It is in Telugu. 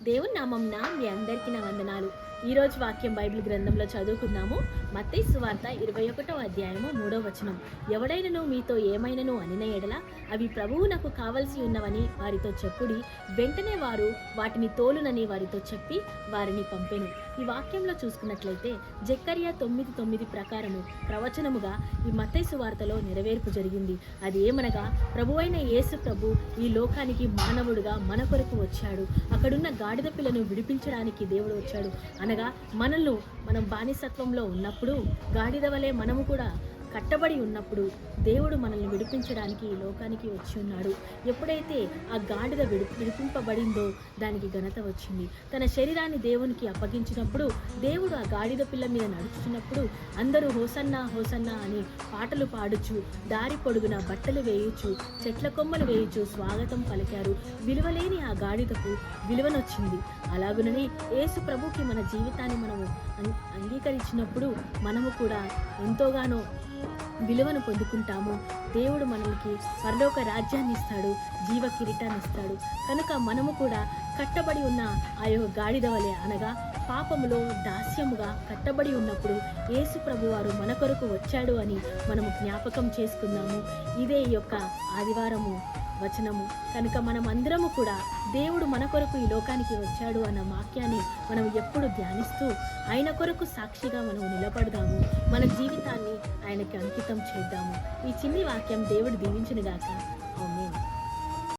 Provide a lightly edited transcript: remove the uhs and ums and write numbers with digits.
దేవుని నామంన మీ అందరికీ నా వందనాలు. ఈరోజు వాక్యం బైబిల్ గ్రంథంలో చదువుకుందాము. మత్తయి సువార్త 21వ అధ్యాయము 3వ వచనం. ఎవడైనను మీతో ఏమైనను అనిన ఎడల అవి ప్రభువునకు కావలసి ఉన్నవని వారితో చెప్పుడి, వెంటనే వారు వాటిని తోలునని వారితో చెప్పి వారిని పంపెను. ఈ వాక్యంలో చూసుకున్నట్లయితే జకర్యా 9:9 ప్రకారము ప్రవచనముగా ఈ మత్తయి సువార్తలో నెరవేర్పు జరిగింది. అది ఏమనగా, ప్రభువైన యేసు ప్రభు ఈ లోకానికి మానవుడుగా మన కొరకు వచ్చాడు. అక్కడున్న గాడిద పిల్లను విడిపించడానికి దేవుడు వచ్చాడు. అనగా మనం బానిసత్వంలో ఉన్నప్పుడు గాడిద వలె మనము కూడా కట్టబడి ఉన్నప్పుడు దేవుడు మనల్ని విడిపించడానికి ఈ లోకానికి వచ్చి ఉన్నాడు. ఎప్పుడైతే ఆ గాడిద విడిపింపబడిందో దానికి ఘనత వచ్చింది. తన శరీరాన్ని దేవునికి అప్పగించినప్పుడు దేవుడు ఆ గాడిద పిల్ల మీద నడుచుతున్నప్పుడు అందరూ హోసన్నా హోసన్నా అని పాటలు పాడుచు, దారి పొడుగున బట్టలు వేయుచు, చెట్ల కొమ్మలు వేయుచు స్వాగతం పలికారు. విలువలేని ఆ గాడిదకు విలువనొచ్చింది. అలాగునని యేసు ప్రభుకి మన జీవితాన్ని మనము అంగీకరించినప్పుడు మనము కూడా ఎంతోగానో విలువను పొందుకుంటాము. దేవుడు మనకి పరలోక రాజ్యాన్ని ఇస్తాడు, జీవ కిరీటాన్ని ఇస్తాడు. కనుక మనము కూడా కట్టబడి ఉన్న ఆ యొక్క గాడిద వలె, అనగా పాపములో దాస్యముగా కట్టబడి ఉన్నప్పుడు యేసు ప్రభువారు మన కొరకు వచ్చాడు అని మనము జ్ఞాపకం చేసుకుందాము. ఇదే ఈ యొక్క ఆదివారము వచనము. కనుక మనం అందరము కూడా దేవుడు మన కొరకు ఈ లోకానికి వచ్చాడు అన్న వాక్యాన్ని మనం ఎప్పుడు ధ్యానిస్తూ ఆయన కొరకు సాక్షిగా మనం నిలబడదాము. మన జీవితాన్ని ఆయనకి అంకితం చేద్దాము. ఈ చిన్ని వాక్యం దేవుడు దీవించును గాక. ఆమేన్.